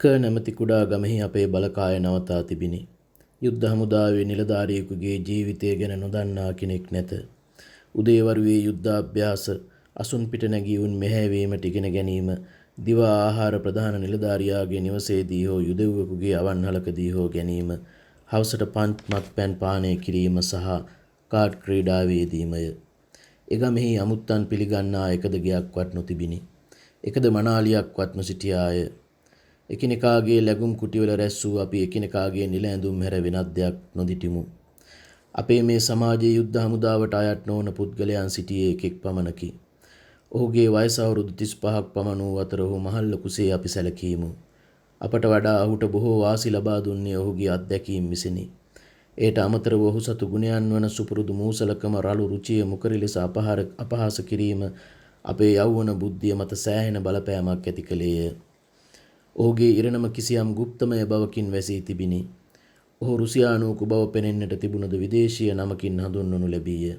නැමැති කුඩා ගමෙහි අපේ බලකාය නවතා තිබිනි. යුද්ධ හමුදාවේ නිලධාරියෙකුගේ ජීවිතය ගැන නොදන්නා කෙනෙක් නැත. උදේවරුවේ යුද්ධාභ්‍යාස, අසුන් පිට නැගී උන් මෙහෙයවීමට ඉගෙන ගැනීම, දිවා ආහාර ප්‍රධාන නිලධාරියාගේ නිවසේදී හෝ යුදෙව්වෙකුගේ අවන්හලකදී හෝ ගැනීම, හවසට මත්පැන් පානය කිරීම සහ කාඩ් ක්‍රීඩාවේ යෙදීමය. එගමෙහි අමුත්තන් පිළිගන්නා එකද ගෙයක්වත් නොතිබිනි. එකද මනාලියක්වත් නොසිටියාය. එකිනෙකාගේ ලැබුම් කුටිවල රැස් වූ අපි එකිනෙකාගේ නිල ඇඳුම් හැර වෙනත් දෙයක් නොදිටිමු. අපේ මේ සමාජයේ යුද්ධ හමුදාවට අයත් නොවන පුද්ගලයන් සිටියේ එකෙක් පමණකි. ඔහුගේ වයස අවුරුදු 35ක් පමණ වූ අතර ඔහු මහල්ල කුසේ අපි සැලකීමු. අපට වඩා ඔහුට බොහෝ වාසි ලබා දුන්නේ ඔහුගේ අත්දැකීම් විසිනි. ඒට අමතරව ඔහු සතු ගුණයන් වන සුපුරුදු මූසලකම, රළු රුචිය, මුකරි ලෙස අපහාස කිරීම අපේ යෞවන බුද්ධිය මත සෑහෙන බලපෑමක් ඇති කළේය. ඔහුගේ ඉරණම කිසියම් গুপ্তමය බවකින් වැසී තිබිනි. ඔහු රුසියානුවකු බව පෙනෙන්නට තිබුණද විදේශීය නමකින් හඳුන්වනු ලැබීය.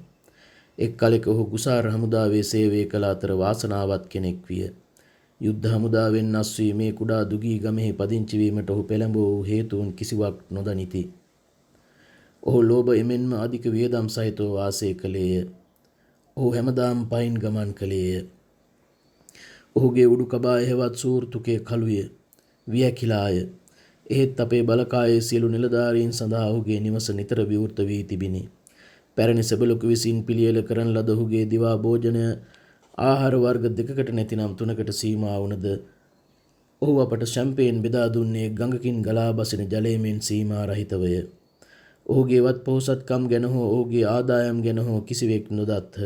එක් කලෙක ඔහු ගුසාර හමුදාවේ සේවය කළ අතර වාසනාවත් කෙනෙක් විය. යුද්ධ හමුදාවෙන් අස් වී මේ කුඩා දුගී ගමෙහි පදිංචි වීමට ඔහු පෙළඹ වූ හේතුන් කිසිවක් නොදනිති. ඔහු ලෝභ එමෙන්ම අධික වියදම් සහිතව වාසය කළේය. ඔහු හැමදාම පයින් ගමන් කළේය. ඔහුගේ උඩුකබා එහෙවත් සූර්තුකේ කළුය, වියකිලාය. එහෙත් අපේ බලකායේ සියලු නිලධාරීන් සඳහා ඔහුගේ නිවස නිතර විවෘත වී තිබිනි. පැරණි සෙබළෙකු විසින් පිළියෙල කරන ලද ඔහුගේ දිවා භෝජනය ආහාර වර්ග 2කට නැතිනම් 3කට සීමා වුණද ඔහු අපට ෂැම්පේන් බෙදා දුන්නේ ගඟකින් ගලා බසින ජලයෙන් සීමා රහිතවය. ඔහුගේ වත් පොහොසත්කම් ගැන හෝ ඔහුගේ ආදායම් ගැන හෝ කිසිවෙක් නොදත්හ.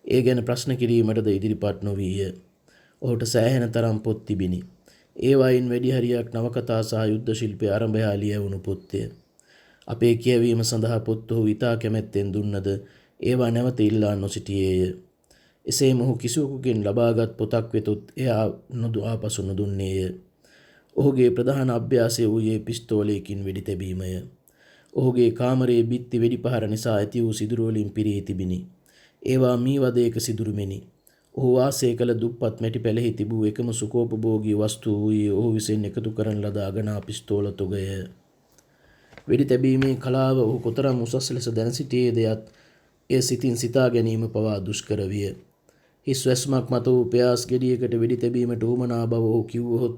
ඒ ගැන ප්‍රශ්න කිරීමටද ඉදිරිපත් නොවීය. ඔහුට සෑහෙන තරම් පොත් තිබිනි. ඒවායින් වැඩි හරියක් නවකතා සහ යුද්ධ ශිල්පය ආරම්භයා ලියවුණු පොත්ය. අපේ කියවීම සඳහා පොත් ඔහු ඉතා කැමැත්තෙන් දුන්නද ඒවා නැවත ඉල්ලා නොසිටියේය. එසේම ඔහු කිසිවෙකුගෙන් ලබාගත් පොතක් වෙතොත් එයා ආපසු නොදුන්නේය. ඔහුගේ ප්‍රධාන අභ්‍යාසය වූයේ පිස්තෝලයකින් වෙඩි තැබීමය. ඔහුගේ කාමරයේ බිත්ති වෙඩි පහර නිසා ඇති වූ සිදුරු වලින් පිරී තිබිනි. ඒවා මීවදයක සිදුරු මෙනි. ඔහු වාසය කළ දුප්පත් මැටි පැලෙහි තිබූ එකම සුකෝපභෝගී වස්තුව වූයේ ඔහු විසින් එකතු කරන ලද අගනා පිස්තෝල තොගය. වෙඩි තැබීමේ කලාව ඔහු කොතරම් උසස් ලෙස දැන සිටියේද යත් එය සිතින් සිතා ගැනීම පවා දුෂ්කර විය. හිස් වැස්මක් මත වූ පෙයාස් ගෙඩියකට වෙඩි තැබීමට උවමනා බව ඔහු කිව්වහොත්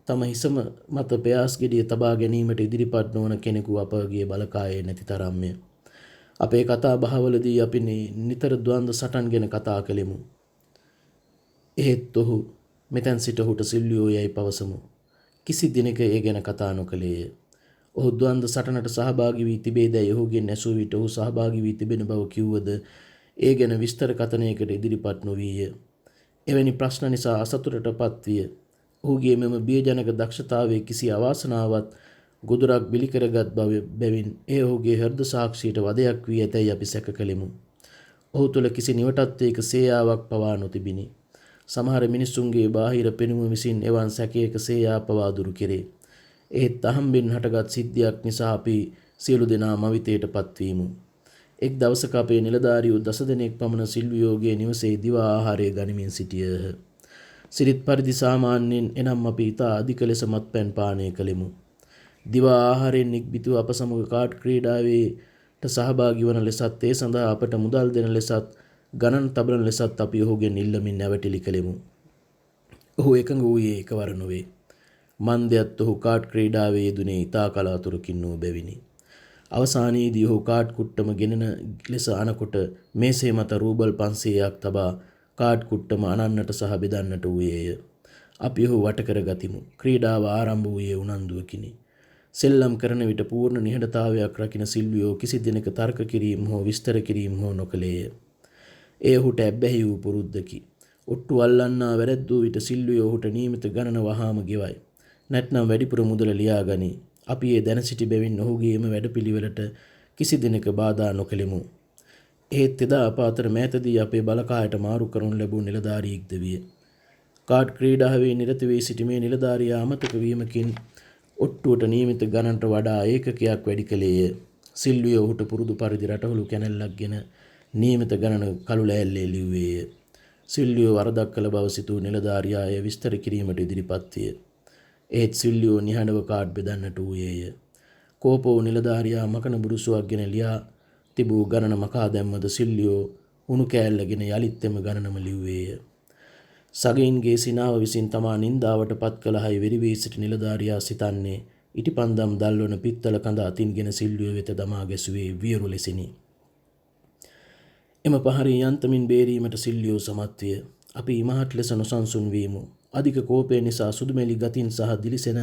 තම හිස මත පෙයාස් ගෙඩිය තබා ගැනීමට ඉදිරිපත් නොවන කෙනෙකු අපගේ බලකායේ නැති තරම්ය. අපේ කතා බහවලදී අපි නිතර ද්වන්ද සටන් ගැන කතා කළෙමු. එහෙත් ඔහු මෙතැන් සිට ඔහුට සිල්ලියෝ යයි පවසමු. කිසි දිනක ඒ ගැන කතා නොකළේය. ඔහු ද්වන්ද සටනට සහභාගී වී තිබේදැයි ඔහුගෙන් ඇසූ විට ඔහු සහභාගී වී තිබෙන බව කිව්වද ඒ ගැන විස්තර කථනයකට ඉදිරිපත් නොවීය. එවැනි ප්‍රශ්න නිසා අසතුටටපත් විය. ඔහුගේ මෙම බියජනක දක්ෂතාවයේ කිසි අවාසනාවක් ගොදුරක් බිලි කරගත් බැවින් එය ඔහුගේ හෘද සාක්ෂියට වදයක් වී ඇතැයි අපි සැක කළෙමු. ඔහු තුළ කිසි නිවටත්වයක සේයාවක් පවා නොතිබිනි. සමහර මිනිසුන්ගේ බාහිර පෙනුම විසින් එවන් සැකයක සේයා පවා දුරු කෙරේ. එහෙත් අහම්බෙන් හටගත් සිද්ධියක් නිසා අපි සියලු දෙනා මවිතයට පත්වීමු. එක් දවසක අපේ නිලධාරියෝ 10 දෙනෙක් පමණ සිල්වියෝගේ නිවසේ දිවා ආහාරය ගනිමින් සිටියහ. සිරිත් පරිදි සාමාන්‍යයෙන් එනම් අපි ඉතා අධික ලෙස මත්පැන් පානය කළෙමු. දිවා ආහාරයෙන් නික්බිතුව අප සමග කාඩ් ක්‍රීඩාවේට සහභාගී වන ලෙසත් ඒ සඳහා අපට මුදල් දෙන ලෙසත් ගණන් තබන ලෙසත් අපි ඔහුගෙන් ඉල්ලමින් නැවටිලි කළෙමු. ඔහු එකඟ වූයේ එකවර නොවේ. මන්දයත් ඔහු කාඩ් ක්‍රීඩාවේ යෙදුනේ ඉතා කලාතුරකින් වූ බැවිනි. අවසානයේදී ඔහු කාඩ් කුට්ටම ගෙනෙන ලෙස අනකොට මේසේ මත රූබල් 500ක් තබා කාඩ් කුට්ටම අනන්නට සහ බෙදන්නට වූයේය. අපි ඔහු වට කර ගතිමු. ක්‍රීඩාව ආරම්භ වූයේ උනන්දුවකිනි. සෙල්ලම් කරන විට පූර්ණ නිහඬතාවයක් රකින සිල්වියෝ කිසි දිනක තර්ක කිරීම හෝ විස්තර කිරීම හෝ නොකළේය. එය ඔහුට ඇබ්බැහි වූ පුරුද්දකි. ඔට්ටු අල්ලන්නා වැරැද්දූ විට සිල්වියෝ ඔහුට නියමිත ගණන වහාම ගෙවයි. නැත්නම් වැඩිපුර මුදල ලියා ගනී. අපි ඒ දැන සිටි බැවින් ඔහුගේම වැඩපිළිවෙලට කිසි දිනක බාධා නොකළෙමු. එහෙත් එදා අප අතර මෑතදී අපේ බලකායට මාරු කරනු ලැබූ නිලධාරියෙක්ද විය. කාඩ් ක්‍රීඩාවේ නිරත වී සිටීමේ නිලධාරියා අමතක වීමකින් ඔට්ටුවට නියමිත ගණනට වඩා ඒකකයක් වැඩි කළේය. සිල්විය ඔහුට පුරුදු පරිදි රටහළු කැනැල්ලක් ගෙන නියමිත ගණන කළු ලෑල්ලේ ලිව්වේය. සිල්විය වරදක් කළ බව සිතූ නිලධාරියා එය විස්තර කිරීමට ඉදිරිපත් විය. ඒත් සිල්ලියෝ නිහඬව කාඩ් බෙදන්නට වූයේය. කෝපෝ නිලධාරියා මකන බුරුසුවක් ගෙන ලියා තිබූ ගණන මකා දැම්මද සිල්ලියෝ උණු කෑල්ලගෙන යළිත් එම ගණනම ලිව්වේය. සගයින්ගේ සිනාව විසින් තමා නින්දාවට පත් කළ හයි වෙරිවී සිටි නිලධාරියා සිතන්නේ ඉටිපන්දම් දල්වන පිත්තල කඳ අතින්ගෙන සිල්ලියෝ වෙත දමා ගැසුවේ වියරු ලෙසිනි. එම පහරින් යන්තමින් බේරීමට සිල්ලියෝ සමත් විය. අපි ඉමහත් ලෙස නොසන්සුන් වීමු. අධික කෝපය නිසා සුදුමැලි ගතින් සහ දිලිසෙන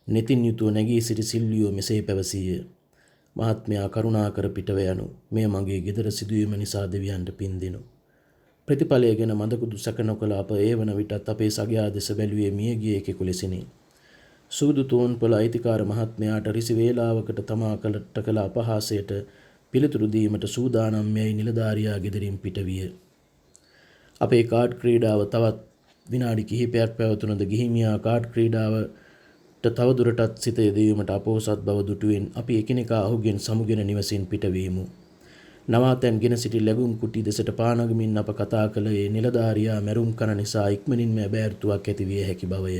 නෙතින් යුතුව නැගී සිටි සිල්ලියෝ මෙසේ පැවසීය. මහත්මයා කරුණාකර පිටව යනු. මෙය මගේ ගෙදර සිදුවීම නිසා දෙවියන්ට පින් දෙනු. ප්‍රතිඵලය ගැන මදකුදු සැක නොකළ අප ඒ වන විටත් අපේ සගයා දෙස බැලුවේ මියගිය එකෙකු ලෙසිනි. සූදු තෝන්පළ අයිතිකාර මහත්මයාට රිසි වේලාවකට තමා කළට කළ අපහාසයට පිළිතුරු දීමට සූදානම් යයි නිලධාරියා ගෙදරින් පිටවිය. අපේ කාඩ් ක්‍රීඩාව තවත් විනාඩි කිහිපයක් පැවතුනද ගිහිමියා කාඩ් ක්‍රීඩාවට තවදුරටත් සිත යෙදවීමට අපොහොසත් බව දුටුවෙන් අපි එකිනෙකා ඔහුගෙන් සමුගෙන නිවසින් පිටවීමු. නවාතැන් ගෙන සිටි ලැබුම් කුටි දෙසට පානගමින් අප කතා කළ ඒ නිලධාරියා මැරුම් කන නිසා ඉක්මනින්ම ඇබෑර්තුවක් ඇති විය හැකි බවය.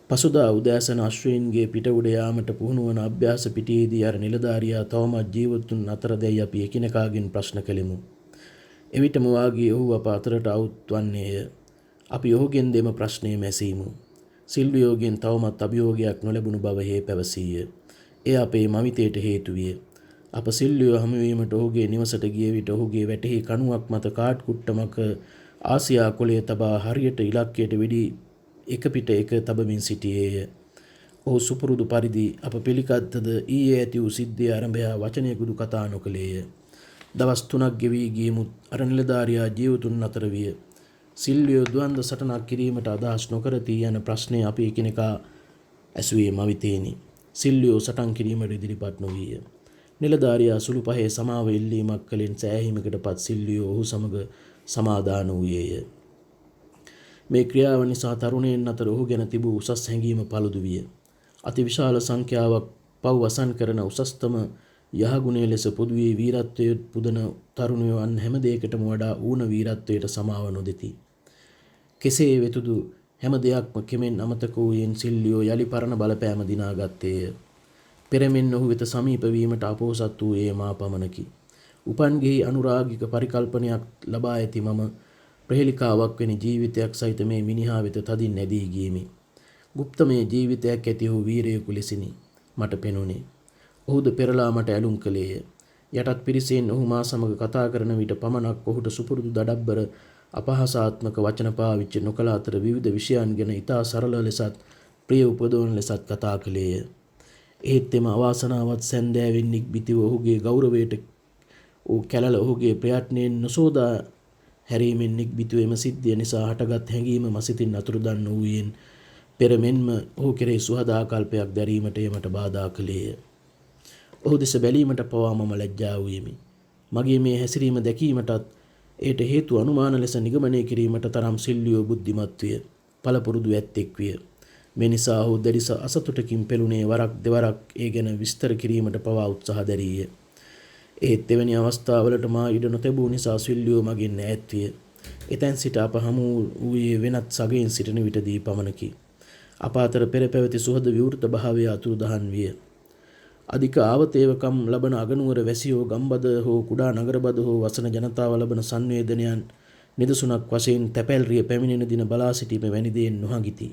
පසුදා උදෑසන අශ්වයින්ගේ පිට උඩ යාමට පුහුණු වන අභ්‍යාස පිටියේදී අර නිලධාරියා තවමත් ජීවතුන් අතර දැයි අපි එකිනෙකාගෙන් ප්‍රශ්න කළෙමු. එවිටම වාගේ ඔහු අප අතරට අවුත් වන්නේය. අපි ඔහුගෙන් දෙම ප්‍රශ්නය මැසීමු. සිල්වියෝගෙන් තවමත් අභියෝගයක් නොලැබුණු බව හේ පැවසීය. එය අපේ මවිතයට හේතු විය. අප සිල්වියෝ හමුවීමට ඔහුගේ නිවසට ගිය විට ඔහුගේ වැටෙහි කණුවක් මත කාඩ් කුට්ටමක ආසියා කොළය තබා හරියට ඉලක්කයට වෙඩි එක පිට එක තබමින් සිටියේය. ඔහු සුපුරුදු පරිදි අප පිළිගත්තද ඊයේ ඇති වූ සිද්ධිය ආරම්භයා වචනයකුදු කතා නොකළේය. දවස් 3ක් ගෙවී ගියමුත් අර නිලධාරියා ජීවතුන් අතර විය. සිල්වියෝ ද්වන්ද සටනක් කිරීමට අදහස් නොකරති යන ප්‍රශ්නය අපි එකිනෙකා ඇසුවේ මවිතේනි. සිල්වියෝ සටන් කිරීමට ඉදිරිපත් නොවිය. නිලධාරියා සුළු පහේ සමාව ඉල්ලීමක් කලින් සෑහීමකට පත් සිල්වියෝ ඔහු සමග සමාදාන වූයේය. මේ ක්‍රියාව නිසා තරුණයන් අතර ඔහු ගැන තිබූ උසස් හැඟීම පළුදු විය. අති විශාල සංඛ්‍යාවක් පව් වසන් කරන උසස්තම යහගුණය ලෙස පොදුවේ වීරත්වය පුදන තරුණයෝ අන් හැම දෙයකටම වඩා ඌන වීරත්වයට සමාව නොදෙති. කෙසේ වෙතුදු හැම දෙයක්ම කෙමෙන් අමතක වූයෙන් සිල්ලියෝ යලි පරණ බලපෑම දිනාගත්තේය. පෙරමෙන් ඔහු වෙත සමීප වීමට අපොහොසත් වූයේ මා පමණකි. උපන්ගෙහි අනුරාගික පරිකල්පනයක් ලබා ඇති මම ප්‍රහෙලිකාවක් වැනි ජීවිතයක් සහිත මේ මිනිහා වෙත තදින් නැදී ගියමි. গুপ্তමය ජීවිතයක් ඇති වූ වීරයෙකු ලෙසිනි මට පෙනුනේ. ඔහුද පෙරලා මට ඇලුම් කළේය. යටත් පිරිසෙන් ඔහු මා සමග කතා කරන විට පමණක් ඔහුට සුපුරුදු දඩබ්බර අපහාසාත්මක වචන පාවිච්චි නොකළ අතර විවිධ විෂයන් ගැන ඉතා සරල ලෙසත් ප්‍රිය උපදවන ලෙසත් කතා කළේය. ඒත් එම අවාසනාවත් සැන්දෑවෙන් නික්බිතිව ඔහුගේ ගෞරවයට ඕ කැලල ඔහුගේ ප්‍රයත්නයෙන් නොසෝදා හැරීමෙන් නික්බිතිව එම සිද්ධිය නිසා හටගත් හැඟීම මසිතින් අතුරුදන් වූයෙන් පෙර මෙන්ම ඔහු කෙරෙහි සුහදාකල්පයක් දැරීමට එමට බාධා කළේය. ඔහු දෙස බැලීමට පවා මම ලැජ්ජා වූයෙමි. මගේ මේ හැසිරීම දැකීමටත් එයට හේතු අනුමාන ලෙස නිගමනය කිරීමට තරම් සිල්ලියෝ බුද්ධිමත් විය. පළපුරුදු ඇත්තෙක් විය. මේ නිසා ඔහු දැඩි අසතුටකින් පෙළුණේ වරක් දෙවරක් ඒ ගැන විස්තර කිරීමට පවා උත්සාහ දැරීය. ඒත් එවැනි අවස්ථාවලට මා ඉඩ නොතැබූ නිසා සිල්ලියෝ මගෙන් ඈත් විය. එතැන් සිට අප හමු වූයේ වෙනත් සගයෙන් සිටින විටදී පමණකි. අප අතර පෙර පැවති සුහද විවෘත භාවය අතුරුදහන් විය. අධික ආවතේවකම් ලබන අගනුවර වැසියෝ ගම්බද හෝ කුඩා නගරබද හෝ වසන ජනතාව ලබන සංවේදනයන් නිදසුනක් වශයෙන් තැපැල්රිය පැමිණෙන දින බලා සිටීම වැනි දෙයෙන් නොහඟිති.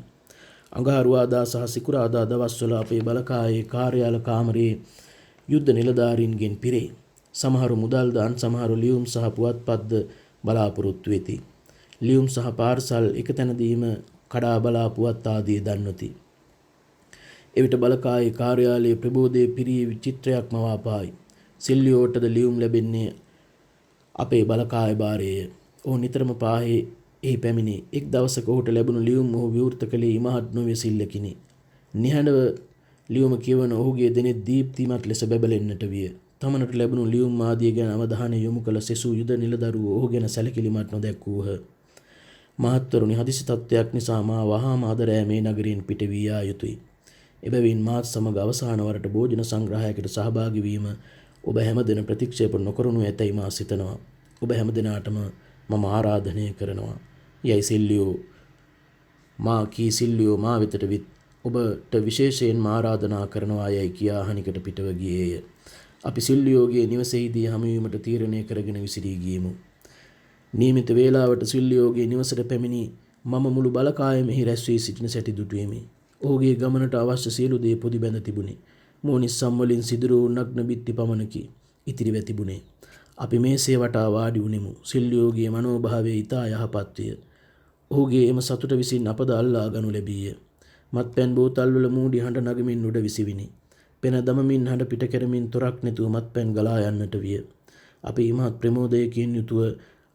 අඟහරුවාදා සහ සිකුරාදා දවස්වල අපේ බලකායේ කාර්යාල කාමරයේ යුද්ධ නිලධාරීන්ගෙන් පිරේ. සමහරු මුදල්ද අන් සමහරු ලියුම් සහ පුවත්පත්ද බලාපොරොත්තු වෙති. ලියුම් සහ පාර්සල් එක තැනදීම කඩා බලා පුවත් ආදී දන්වති. එවිට බලකායේ කාර්යාලයේ ප්‍රබෝධයේ පිරී විචිත්‍රයක් මවා පායි. සිල්ලියෝටද ලියුම් ලැබෙන්නේ අපේ බලකාය භාරයේය. ඔහු නිතරම පාහේ එහි පැමිණේ. එක් දවසක ඔහුට ලැබුණු ලියුම් ඔහු විවෘත කළේ ඉමහත් නොවැසිල්ලකිනි. නිහඬව ලියුම කියවන ඔහුගේ දෙනෙත් දීප්තිමත් ලෙස බැබලෙන්නට විය. තමනට ලැබුණු ලියුම් ආදිය ගැන අවධානය යොමු කළ සෙසු යුද නිලදරුවෝ ඔහු ගැන සැලකිලිමත් නොදැක්වූහ. මහත්වරුනි, හදිසි තත්ත්වයක් නිසා මා වහාම අද රෑ මේ නගරයෙන් පිට වී යා යුතුයි. එබැවින් මාත් සමග අවසාන වරට භෝජන සංග්‍රහයකට සහභාගී වීම ඔබ හැමදෙන ප්‍රතික්ෂේප නොකරනු ඇතැයි මා සිතනවා. ඔබ හැමදෙනාටම මම ආරාධනය කරනවා. යයි සිල්ලියෝ මා වෙතට විත් ඔබට විශේෂයෙන්ම ආරාධනා කරනවා යයි කියා හනිකට පිටව ගියේය. අපි සිල්ලියෝගේ නිවසේදී හමුවීමට තීරණය කරගෙන විසිරී ගියෙමු. නියමිත වේලාවට සිල්ලියෝගේ නිවසට පැමිණි මම මුළු බලකායෙමෙහි රැස් වී සිටින සැටි දුටුවෙමි. ඔහුගේ ගමනට අවශ්‍ය සියලු දේ පොදි බැඳ තිබුණි. මෝනිස්සම් වලින් සිදුරු නග්න බිත්ති පමණකි ඉතිරිව තිබුණේ. අපි මේසේ වටා වාඩි වුනිමු. සිල්ලියෝගේ මනෝභාවය ඉතා යහපත් විය. ඔහුගේ එම සතුට විසින් අපද අල්ලා ගනු ලැබීය. මත්පැන් බෝතල්වල මූඩි හඬ නගමින් උඩ විසිවිනි. පෙන දමමින් හඬ පිට කරමින් තොරක් නැතුව මත්පැන් ගලා යන්නට විය. අපි ඉමහත් ප්‍රමෝදයකින් යුතුව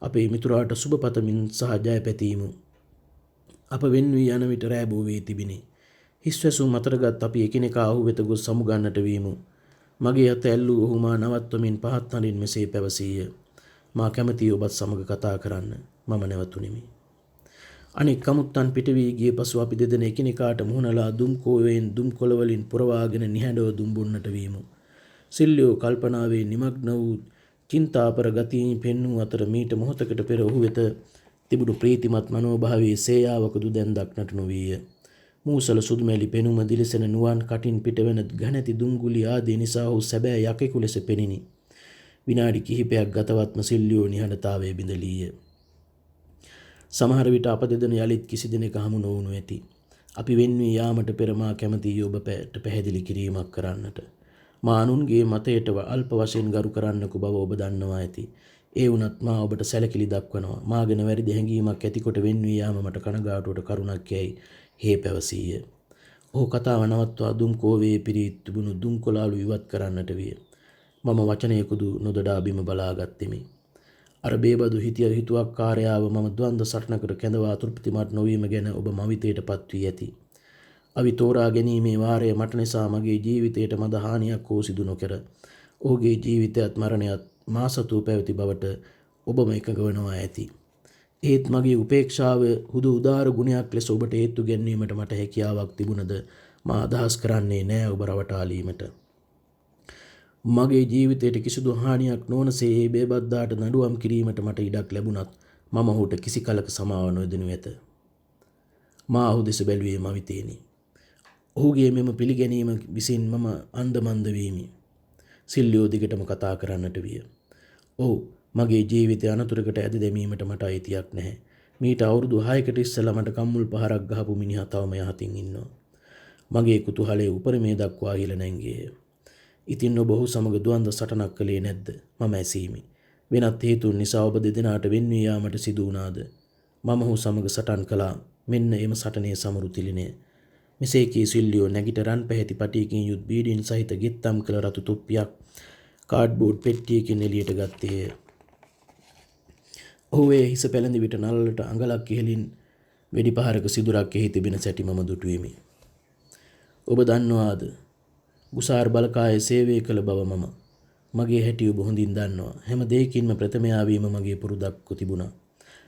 අපේ මිතුරාට සුබ පතමින් සහ ජය පැතීමු. අප වෙන් වී යන විට රෑ බෝ වී තිබිනි. හිස්වැසුම් අතරගත් අපි එකිනෙකා ඔහු වෙත ගොස් සමුගන්නට වීමු. මගේ අත ඇල්ලූ ඔහු මා නවත්වමින් පහත් හඬින් මෙසේ පැවසීය. මා කැමතියි ඔබත් සමග කතා කරන්න. මම නැවතුනිමි. අනෙක් කමුත්තන් පිට වී ගිය පසු අපි දෙදෙන එකිනෙකාට මුහුණලා දුම් කෝවෙන් දුම් කොළවලින් පුරවාගෙන නිහඬව දුම් බොන්නට වීමු. සිල්ලියෝ කල්පනාවේ නිමග්න වූ චින්තාපර ගතියින් පෙන්වූ අතර මීට මොහොතකට පෙර ඔහු වෙත තිබුණු ප්‍රීතිමත් මනෝභාවයේ සේයාවකදු දැන් දක්නට නොවීය. මූසල සුදුමැලි පෙනුම දිලිසෙන නුවන් කටින් පිටවෙන ඝනැති දුම්ගුලි ආදී නිසා ඔහු සැබෑ යකෙකු ලෙස පෙනිනි. විනාඩි කිහිපයක් ගතවත්ම සිල්ලියෝ නිහඬතාවයේ බිඳලීය. සමහර විට අප දෙදෙන යලිත් කිසි දිනක හමු නොවුණු ඇති. අපි වෙන් වී යාමට පෙර මා කැමතියි ඔබට පැහැදිලි කිරීමක් කරන්නට. මා අනුන්ගේ මතයට අල්ප වශයෙන් ගරු කරන්නකු බව ඔබ දන්නවා ඇති. ඒ වුණත් මා ඔබට සැලකිලි දක්වනවා. මා ගැන වැරදි හැඟීමක් ඇතිකොට වෙන් වී යාම මට කනගාටුවට කරුණක් යැයි හේ පැවසීය. ඔහු කතාව නවත්වා දුම් කෝවේ පිරී තිබුණු දුම් කොළාලු ඉවත් කරන්නට විය. මම වචනයකුදු නොදඩා බිම බලාගත්තෙමි. අර බේබදු හිතුවක්කාරයාව මම ද්වන්ද සටනකට කැඳවා තෘප්තිමත් නොවීම ගැන ඔබ මවිතයට පත් වී ඇති. අවි තෝරා ගැනීමේ වාරය මට නිසා මගේ ජීවිතයට මද හානියක් හෝ සිදු නොකර ඔහුගේ ජීවිතයත් මරණයත් මා සතු පැවති බවට ඔබම එකඟ වනවා ඇති. ඒත් මගේ උපේක්ෂාව හුදු උදාර ගුණයක් ලෙස ඔබට හේතු ගැන්වීමට මට හැකියාවක් තිබුණද මා අදහස් කරන්නේ නෑ ඔබ රවටාලීමට. මගේ ජීවිතයට කිසිදු හානියක් නොවනසේ ඒ බේබද්දාට නඩුවම් කිරීමට මට ඉඩක් ලැබුණත් මම ඔහුට කිසි කලක සමාව නොදෙනු ඇත. මා ඔහු දෙස බැලුවේ මවිතේනි. ඔහුගේ මෙම පිළිගැනීම විසින් මම අන්දමන්ද වීමි. සිල්ලියෝ දිගටම කතා කරන්නට විය. ඔව්, මගේ ජීවිතය අනතුරකට ඇද දැමීමට මට අයිතියක් නැහැ. මීට අවුරුදු 6කට ඉස්සෙල්ලා මට කම්මුල් පහරක් ගහපු මිනිහා තවම යහතින් ඉන්නවා. මගේ කුතුහලයේ උපරිමය දක්වා ඉහළ නැංගියේය. ඉතින් ඔබ ඔහු සමග ද්වන්ද සටනක් කළේ නැද්ද? මම ඇසීමි. වෙනත් හේතුන් නිසා ඔබ දෙදෙනාට වෙන් වී යාමට සිදු වුණාද? මම ඔහු සමග සටන් කළා. මෙන්න එම සටනේ සමරු තිලිනය. මෙසේ කී සිල්ලියෝ නැගිට රන් පැහැති පටියකින් යුත් බීඩින් සහිත ගෙත්තම් කළ රතු තොප්පියක් කාඩ්බෝඩ් පෙට්ටියකින් එළියට ගත්තේය. ඔහු ඒ හිස පැලඳි විට නළලට අඟලක් ඉහළින් වෙඩි පහරක සිදුරක් එහි තිබෙන සැටි මම දුටුවෙමි. ඔබ දන්නවාද? ගුසාර් බලකායේ සේවය කළ බව මගේ හැටි ඔබ හොඳින් දන්නවා. හැම දෙයකින්ම ප්‍රථමයා වීම මගේ පුරුද්දක් තිබුණා.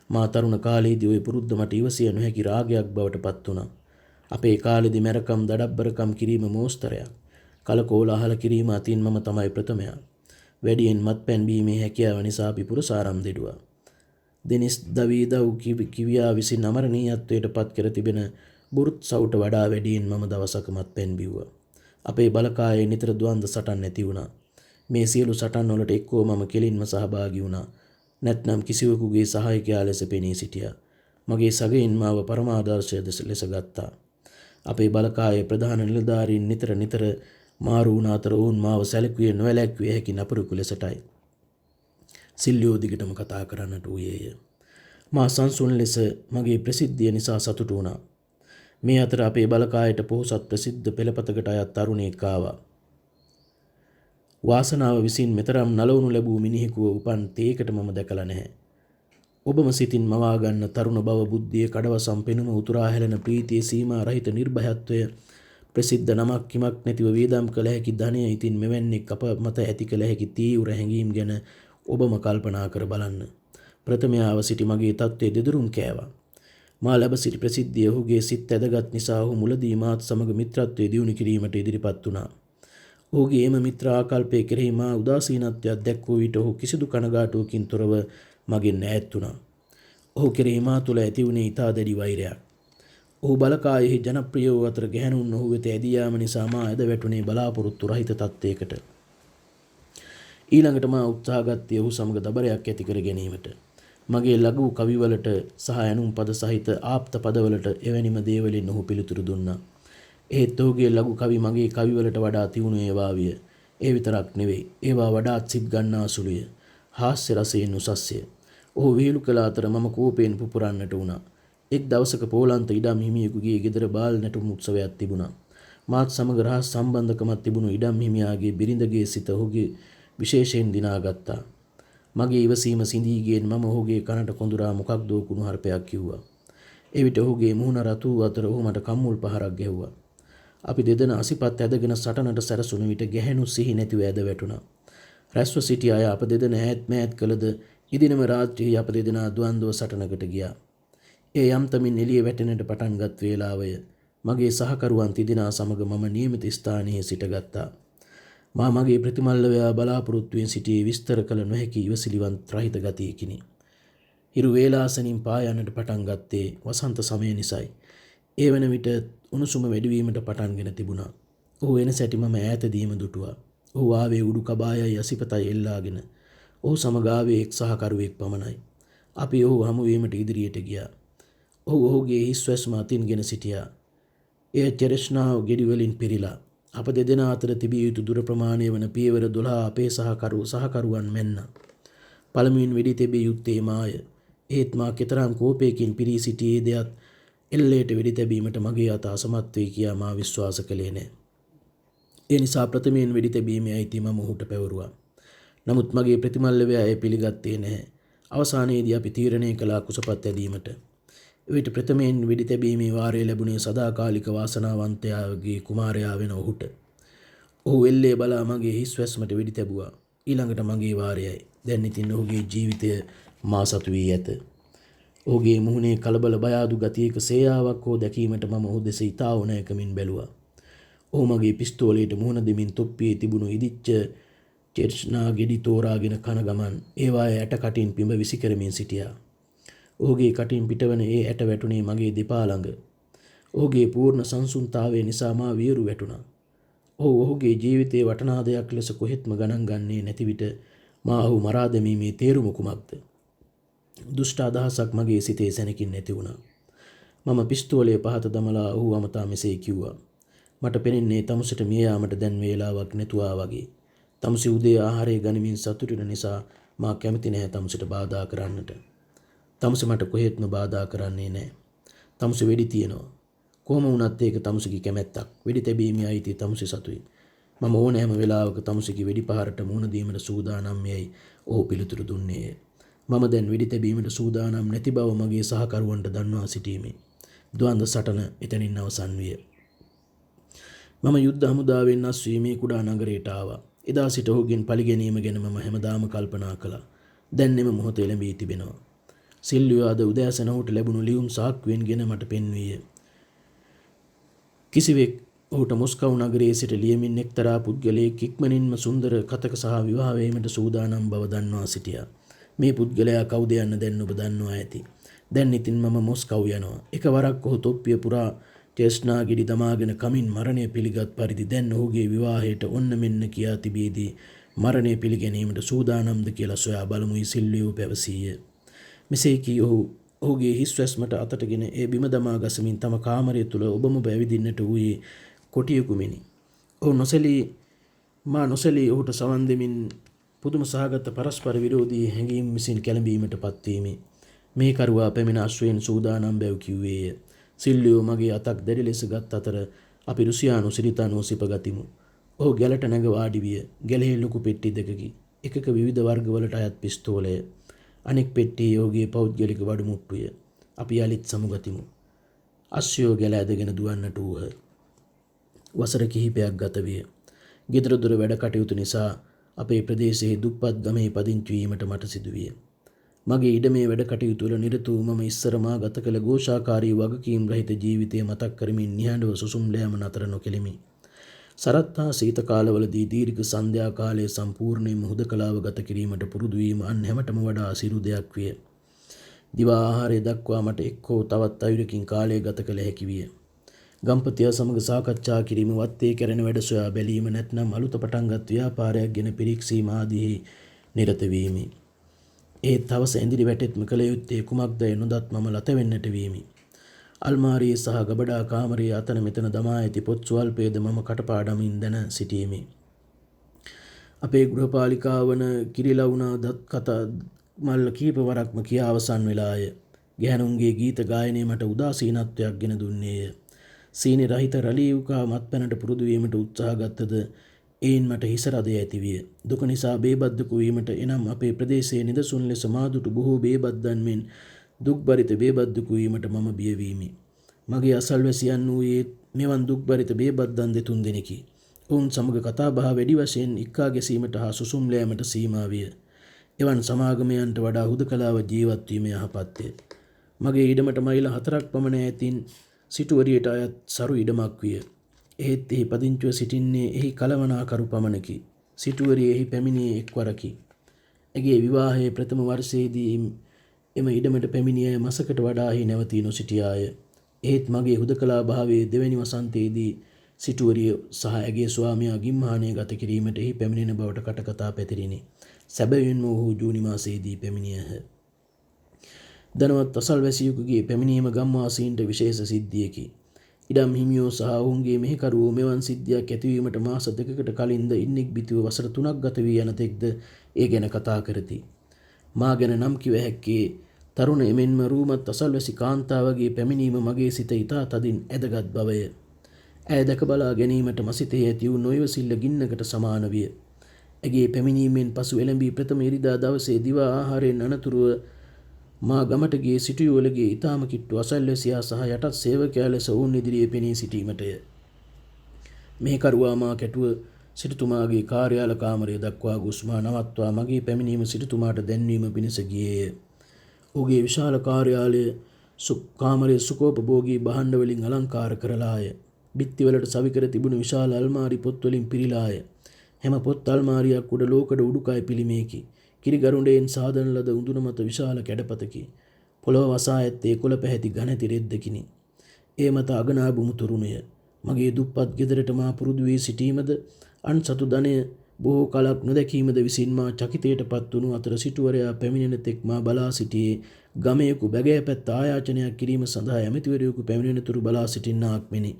මා තරුණ කාලයේදී ওই පුරුද්ද මට ඉවසිය නොහැකි රාගයක් බවට පත් වුණා. අපේ කාලෙදි මැරකම් දඩබ්බරකම් කිරීම මෝස්තරයක්. කලකෝලාහල කිරීම අතින් මම තමයි ප්‍රථමයා. වැඩියෙන් මත්පැන් බීමේ හැකියාව නිසා අපි පුරසාරම් දෙඩුවා. දෙනිස් දවීදව් කිවියා විසින් අමරණීයත්වයට පත් කර තිබෙන බුරුත් සවුට වඩා වැඩියෙන් මම දවසක මත්පැන් බිව්වා. අපේ බලකායේ නිතර ද්වන්ද සටන් නැති වුණා. මේ සියලු සටන් වලට එක්කෝ මම කෙලින්ම සහභාගී වුණා. නැත්නම් කිසිවෙකුගේ සහායකයා ලෙස පෙනී සිටියා. මගේ සගයින් මාව පරමාදර්ශය ලෙස ගත්තා. අපේ බලකායේ ප්‍රධාන නිලධාරීන් නිතර මාරු වුණ අතර ඔවුන් මාව සැලකුවේ නොවැළැක්විය හැකි නපුරුකු ලෙසටයි. සිල්ලියෝ දිගටම කතා කරන්නට වූයේය. මා සංසුන් ලෙස මගේ ප්‍රසිද්ධිය නිසා සතුටු වුණා. මේ අතර අපේ බලකායට පොහොසත් ප්‍රසිද්ධ පෙළපතකට අයත් තරුණයෙක් ආවා. වාසනාව විසින් මෙතරම් නලවනු ලැබූ මිනිහෙකුව උපන් තේකට මම දැකලා නැහැ. ඔබම සිතින් මවා ගන්න තරුණ බව, බුද්ධිය, කඩවසම් පෙනුම, උතුරා හැලෙන ප්‍රීතිය, සීමා රහිත නිර්භයත්වය, ප්‍රසිද්ධ නමක් කිමක් නැතිව වේදම් කළ හැකි ධනය, ඉතින් මෙවැන්නෙක් අප මත ඇති කළ හැකි තීව්‍ර හැඟීම් ගැන ඔබම කල්පනා කර බලන්න. ප්‍රථමයාව සිටි මගේ තත්ත්වයේ දෙදරුම් කෑවා. මා ලැබ සිටි ප්‍රසිද්ධිය ඔහුගේ සිත් ඇදගත් නිසා ඔහු මුලදී මාත් සමග මිත්‍රත්වයේ දියුණු කිරීමට ඉදිරිපත් වුණා. ඔහුගේ එම මිත්‍ර ආකල්පයේ කෙරෙහි මා උදාසීනත්වයක් දැක්වූ විට ඔහු කිසිදු කනගාටුවකින් තොරව මගෙන් ඈත් වුණා. ඔහු කෙරෙහි මා තුළ ඇති වුණේ ඊට දැඩි වෛරයක්. ඔහු බලකායෙහි ජනප්‍රිය වූ අතර ගැහැණුන් ඔහු වෙත ඇදී යාම නිසා මා ඇද වැටුනේ බලාපොරොත්තු රහිත තත්ත්වයකට. ඊළඟට මා උත්සාහ ගත්තේ ඔහු සමග දබරයක් ඇති කර ගැනීමට. මගේ ලඝු කවිවලට සහ ඇනුම් පද සහිත ආප්ත පදවලට එවැනිම දේවලින් ඔහු පිළිතුරු දුන්නා. එහෙත් ඔහුගේ ලඝු කවි මගේ කවිවලට වඩා තියුණු ඒවා විය. ඒ විතරක් නෙවෙයි, ඒවා වඩාත් සිත් ගන්නා සුළුය. හාස්‍ය රසයෙන් උසස්ය. ඔහු විහිළු කළ අතර මම කෝපයෙන් පුපුරන්නට වුණා. එක් දවසක පෝලන්ත ඉඩම් හිමියෙකුගේ ගෙදර බාල් නැටුම් උත්සවයක් තිබුණා. මාත් සමග රහස් සම්බන්ධකමක් තිබුණු ඉඩම් හිමියාගේ බිරිඳගේ සිත ඔහුගේ විශේෂයෙන් දිනාගත්තා. මගේ ඉවසීම සිඳී ගියෙන් මම ඔහුගේ කනට කොඳුරා මොකක්දෝ කුණුහරුපයක් කිව්වා. එවිට ඔහුගේ මුහුණ රතු අතර ඔහු මට කම්මුල් පහරක් ගැහුවා. අපි දෙදෙනා අසිපත් ඇදගෙන සටනට සැරසුණු විට ගැහැණු සිහි නැතිව ඇද වැටුණා. රැස්ව සිටි අය අප දෙදෙනා ඈත් මෑත් කළද ඉදිනම රාත්‍රියේ අප දෙදෙනා ද්වන්ද්ව සටනකට ගියා. ඒ යම්තමින් එළිය වැටෙන්නට පටන්ගත් වේලාවය මගේ සහකරුවන් තිදෙනා සමග මම නියමිත ස්ථානයේ සිටගත්තා. මා මගේ ප්‍රතිමල්ලවයා බලාපොරොත්තුවෙන් සිටියේ විස්තර කළ නොහැකි ඉවසිලිවන්ත රහිත ගතියකිනි. හිරු වේලාසනින් පායන්නට පටන් ගත්තේ වසන්ත සමය නිසයි. ඒ වන විට උණුසුම වැඩිවීමට පටන්ගෙන තිබුණා. ඔහු එන සැටි මම ඈතදීම දුටුවා. ඔහු ආවේ උඩු කබායයි අසිපතයි එල්ලාගෙන. ඔහු සමග ආවේ එක් සහකරුවෙක් පමණයි. අපි ඔහු හමුවීමට ඉදිරියට ගියා. ඔහු ඔහුගේ හිස්වැස්ම අතින්ගෙන සිටියා. එය චෙරෙෂ්නාව ගෙඩි වලින් පිරීලා. අප දෙදෙනා අතර තිබිය යුතු දුර ප්‍රමාණය වන පියවර 12 අපේ සහකරුවන් මෙන්න. පළමුවෙන් වෙඩි තැබිය යුත්තේ මාය. ඒත් මා කෙතරම් කෝපයකින් පිරී සිටියේ දෙයක් එල්ලේට වෙඩි තැබීමට මගේ අත අසමත් වෙයි කියා මා විශ්වාස කළේ නැහැ. ඒ නිසා ප්‍රථමයෙන් වෙඩි තැබීමේ අයිතිය මම ඔහුට පැවරුවා. නමුත් මගේ ප්‍රතිමල්ලවයා එය පිළිගත්තේ නැහැ. අවසානයේදී අපි තීරණය කළා කුසපත් ඇදීමට. එවිට ප්‍රථමයෙන් වෙඩි තැබීමේ වාරය ලැබුණේ සදාකාලික වාසනාවන්තයාගේ කුමාරයා වෙන ඔහුට. ඔහු එල්ලේ බලා මගේ හිස්වැස්මට වෙඩි තැබුවා. ඊළඟට මගේ වාරයයි. දැන් ඉතින් ඔහුගේ ජීවිතය මා සතු වී ඇත. ඔහුගේ මුහුණේ කලබල බය අඩු ගතියක සේයාවක් හෝ දැකීමට මම ඔහු දෙස ඉතා ඕනෑකමින් බැලුවා. ඔහු මගේ පිස්තෝලයට මුහුණ දෙමින් තොප්පියේ තිබුණු ඉදිච්ච චෙර්ෂ්නා ගෙඩි තෝරාගෙන කන ගමන් ඒවායේ ඇට කටින් පිඹ විසි කරමින් සිටියා. ඔහුගේ කටින් පිටවන ඒ ඇට වැටුනේ මගේ දෙපා ළඟ. ඔහුගේ පූර්ණ සංසුන්තාවය නිසා මා වියරු වැටුණා. ඔහු ඔහුගේ ජීවිතයේ වටිනා දෙයක් ලෙස කොහෙත්ම ගණන් ගන්නේ නැති විට මා ඔහු මරා දැමීමේ තේරුම කුමක්ද? දුෂ්ට අදහසක් මගේ සිතේ සැනකින් නැති වුණා. මම පිස්තෝලය පහත දමලා ඔහු අමතා මෙසේ කිව්වා. මට පෙනෙන්නේ තමුසට මිය යාමට දැන් වේලාවක් නැතුවා වගේ. තමුසි උදේ ආහාරය ගනිමින් සතුටු වෙන නිසා මා කැමති නැහැ තමුසට බාධා කරන්නට. තමුසි මට කොහෙත්ම බාධා කරන්නේ නැහැ. තමුසි වෙඩි තියනවා. කොහොම වුණත් ඒක තමුසිගේ කැමැත්තක්. වෙඩි තැබීමේ අයිතිය තමුසි සතුයි. මම ඕනෑම වෙලාවක තමුසිගේ වෙඩි පහරට මුහුණ දීමට සූදානම් යයි ඔහු පිළිතුරු දුන්නේය. මම දැන් වෙඩි තැබීමට සූදානම් නැති බව මගේ සහකරුවන්ට දන්වා සිටීමේ ද්වන්ද්ව සටන එතනින් අවසන් විය. මම යුද්ධ හමුදාවෙන් අස්වීමේ කුඩා නගරයට ආවා. එදා සිට ඔහුගෙන් පරිගැනීම ගැන මම හැමදාම කල්පනා කළා. දැන් එම මොහොත එළඹී තිබෙනවා. සිල්වියා අද උදෑසන ඔහුට ලැබුණු ලියුම් සාක්කුවෙන් ගෙන මට පෙන්වීය. කිසිවෙක් ඔහුට මොස්කව් නගරයේ සිට ලියමින් එක්තරා පුද්ගලයෙක් ඉක්මනින්ම සුන්දර කතක සහ විවාහ වීමට සූදානම් බව දන්වා සිටියා. මේ පුද්ගලයා කවුද යන්න දැන් ඔබ දන්නවා ඇති. දැන් ඉතින් මම මොස්කව් යනවා. එකවරක් ඔහු තොප්පිය පුරා චෙස්නා ගෙඩි දමාගෙන කමින් මරණය පිළිගත් පරිදි දැන් ඔහුගේ විවාහයට ඔන්න මෙන්න කියා තිබීදී මරණය පිළිගැනීමට සූදානම්ද කියලා සොයා බලමුයි සිල්වියෝ පැවසීය. මෙසේ කී ඔහුගේ හිස්වැස්මට අතටගෙන ඒ බිම දමා ගසමින් තම කාමරය තුල ඔබම බැවිදින්නට වූයේ කොටියෙකුමිනි. ඔහු නොසැලී ඔහුට සවන් දෙමින් පුදුම සහගත පරස්පර විරෝධී හැඟීම් විසින් කැළඹීමට පත්වීමේ මේ කරුවා පැමිණ අශ්වයෙන් සූදානම් බැව් කිව්වේය. සිල්වියෝ මගේ අතක් දැඩි ලෙස ගත් අතර අපි රුසියානු සිරිතානෝ සිපගතිමු. ඔහු ගැලට නැග වාඩි විය. ගැලෙහි ලොකු පෙට්ටි දෙකකි. එකක විවිධ වර්ගවලට අයත් පිස්තෝලය. අනෙක් පෙට්ටියේ ඔහුගේ පෞද්ගලික වඩු මුට්ටුය. අපි යලිත් සමුගතිමු. අශ්වයෝ ගැල ඇදගෙන දුවන්නට වූහ. වසර කිහිපයක් ගත විය. ගෙදර දොර වැඩ කටයුතු නිසා අපේ ප්‍රදේශයේ දුප්පත් ගමේ පදිංචි වීමට මට සිදුවිය. මගේ ඉඩමේ වැඩ කටයුතු වල නිරත වූ මම ඉස්සර මා ගත කළ ഘോഷාකාරී වගකීම් රහිත ජීවිතය මතක් කරමින් නිහඬව සුසුම් ලෑම නතර නොකෙලිමි. සරත් හා සීත කාලවලදී දීර්ඝ සන්ධ්‍යා කාලයේ සම්පූර්ණයෙන්ම හුදකලාව ගත කිරීමට පුරුදු වීම අන් හැමතෙම වඩා අසිරු දෙයක් විය. දිවා ආහාරය දක්වා මට එක්කෝ තවත් අයුරකින් කාලය ගත කළ හැකි විය. ගම්පතියා සමග සාකච්ඡා කිරීම, වත්තේ කරන වැඩ සොයා බැලීම, නැත්නම් අලුත පටන්ගත් ව්‍යාපාරයක් ගැන පිරික්සීම ආදී නිරත වීමි. ඒත් හවස ඇඳිරි වැටෙත්ම කළ යුත්තේ කුමක්දයි නොදත් මම ලත වෙන්නට වීමි. අල්මාරියේ සහ ගබඩා කාමරයේ අතන මෙතන දමා ඇති පොත් ස්වල්පයද මම කටපාඩමින් දැන සිටීමි. අපේ ගෘහපාලිකාව වන කිරිලවුනා දත් කතා මල්ල කීප වරක්ම කියා අවසන් වෙලාය. ගැහැණුන්ගේ ගීත ගායනය මට උදාසීනත්වයක් ගෙන දුන්නේය. සීනි රහිත රලීවුකා මත්පැනට පුරුදු වීමට උත්සාහ ගත්තද එයින් මට හිස රදය ඇති විය. දුක නිසා බේබද්දකු වීමට, එනම් අපේ ප්‍රදේශයේ නිදසුන් ලෙස මාදුටු බොහෝ බේබද්දන් මෙන් දුක්බරිත බේබද්දකු වීමට මම බිය වීමි. මගේ අසල්වැසියන් වූයේ මෙවන් දුක්බරිත බේබද්දන් දෙතුන් දෙනෙකි. ඔවුන් සමග කතාබහ වැඩි වශයෙන් ඉක්කා ගැසීමට හා සුසුම් ලෑමට සීමා විය. එවන් සමාගමයන්ට වඩා හුදකලාව ජීවත් වීම යහපත්ය. මගේ ඉඩමට මයිල 4ක් පමණ ඈතින් සිටුවරියට අයත් සරු ඉඩමක් විය. එහෙත් එහි පදිංචිව සිටින්නේ එහි කලවනාකරු පමණකි. සිටුවරිය එහි පැමිණියේ එක්වරකි. ඇගේ විවාහයේ ප්‍රථම වර්ෂයේදී එම ඉඩමට පැමිණිය මසකට වඩා එහි නැවතී නොසිටියාය. එහෙත් මගේ හුදකලා භාවයේ දෙවැනි වසන්තයේදී සිටුවරිය සහ ඇගේ ස්වාමියා ගිම්හානය ගත කිරීමට එහි පැමිණෙන බවට කටකතා පැතිරිණි. සැබවින්ම ඔහු ජූනි මාසයේදී පැමිණියහ. ධනවත් අසල්වැසියෙකුගේ පැමිණීම ගම්වාසීන්ට විශේෂ සිද්ධියකි. ඉඩම් හිමියෝ සහ ඔවුන්ගේ මෙහෙකරුවෝ මෙවන් සිද්ධියක් ඇතිවීමට මාස 2කට කලින්ද ඉන්නෙක් බිතුව වසර 3ක් ගත වී යන තෙක්ද ඒ ගැන කතා කරති. මා ගැන නම් කිව හැක්කේ තරුණ එමෙන්ම රූමත් අසල්වැසි කාන්තාවගේ පැමිණීම මගේ සිත ඉතා තදින් ඇදගත් බවය. ඇය දැක බලා ගැනීමට මසිතේ ඇති වූ නොයවසිල්ල ගින්නකට සමාන විය. ඇගේ පැමිණීමෙන් පසු එළඹී ප්‍රථම ඉරිදා දවසේ දිවා ආහාරයෙන් අනතුරුව මා ගමට ගියේ සිටුවලගේ ඉතාම කිට්ටු අසල්වැසියා සහ යටත් සේවකයා ලෙස ඔවුන් ඉදිරියේ පෙනී සිටීමටය. මේ කරුවා මා කැටුව සිටුතුමාගේ කාර්යාල කාමරය දක්වා ගොස් මා නවත්වා මගේ පැමිණීම සිටුතුමාට දැන්වීම පිණිස ගියේය. ඔහුගේ විශාල කාර්යාලය කාමරයේ සුකෝපභෝගී භාණ්ඩ වලින් අලංකාර කරලාය. බිත්තිවලට සවිකර තිබුණු විශාල අල්මාරි පොත් වලින් පිරීලාය. හැම පොත් අල්මාරියක් උඩ ලෝකඩ උඩුකය පිළිමේකි. කිරිගරුඬයෙන් සාදන ලද උඳුන මත විශාල කැඩපතකි. පොළොව වසා ඇත්තේ කොළ පැහැති ඝනති රෙද්දකිනි. ඒ මත අගනාබුමු තරුණය. මගේ දුප්පත් ගෙදරට මා පුරුදු වී සිටීමද, අන් සතු ධනය බොහෝ කලක් නොදැකීමද විසින් මා චකිතයට පත් වුණු අතර සිටුවරයා පැමිණෙන තෙක් මා බලා සිටියේ ගමයෙකු බැගෑපැත්ත ආයාචනයක් කිරීම සඳහා ඇමතිවරයෙකු පැමිණෙන තුරු බලා සිටින්නාක් මෙනි.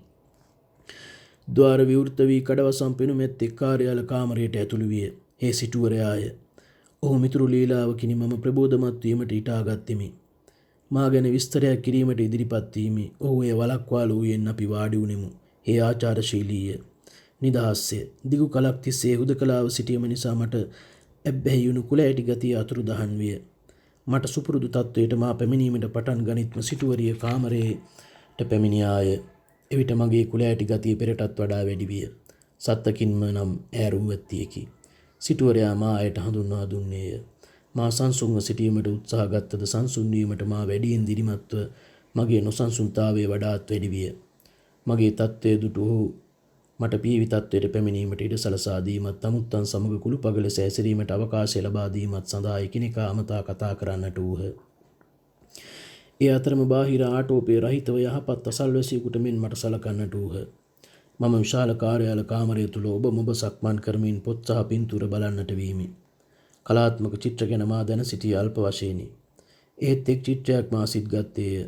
ද්වාර විවෘත වී කඩවසම් පෙනුමැත්තෙක් කාර්යාල කාමරයට ඇතුළු විය. ඒ සිටුවරයාය. ඔහු මිතුරු ලීලාවකිනි මම ප්‍රබෝධමත් වීමට ඉටාගත්ෙමි. මා ගැන විස්තරයක් කිරීමට ඉදිරිපත් වීමි. ඔහු එය වළක්වාල වූයෙන් අපි වාඩි වුණෙමු. ඒ ආචාරශීලීය. නිදහස්ය. දිගු කලක් තිස්සේ හුදකලාව සිටීම නිසා මට ඇබ්බැහි වුණු කුල ඇටි ගතිය අතුරුදහන් විය. මට සුපුරුදු තත්වයට මා පැමිණීමට පටන් ගනිත්ම සිටුවරිය කාමරයට පැමිණියාය. එවිට මගේ කුල ඇටි ගතිය පෙරටත් වඩා වැඩි විය. සත්තකින්ම නම් ඈරුවත්තියකි. සිටුවරයා මා අයට හඳුන්වා දුන්නේය. මා සංසුන්ව සිටීමට උත්සාහ ගත්තද සංසුන් වීමට මා වැඩියෙන් දිරිමත්ව මගේ නොසන්සුන්තාවය වඩාත් වැඩි විය. මගේ තත්ත්වය දුටු ඔහු මට පීවි තත්ත්වයට පැමිණීමට ඉඩ සලසා දීමත්, අමුත්තන් සමග කුළුපගල සැසිරීමට අවකාශය ලබා දීමත් සඳහා එකිනෙකා අමතා කතා කරන්නට වූහ. ඒ අතරම බාහිර ආටෝපය රහිතව යහපත් අසල්වැසියෙකුට මෙන් මට සලකන්නට වූහ. මම විශාල කාර්යාල කාමරය තුළ ඔබ මොබ සක්මන් කරමින් පොත් සහ පින්තූර බලන්නට වීමි. කලාත්මක චිත්‍ර ගැන මා දැන සිටියේ අල්ප වශයෙනි. ඒත් එක් චිත්‍රයක් මා සිත් ගත්තේය.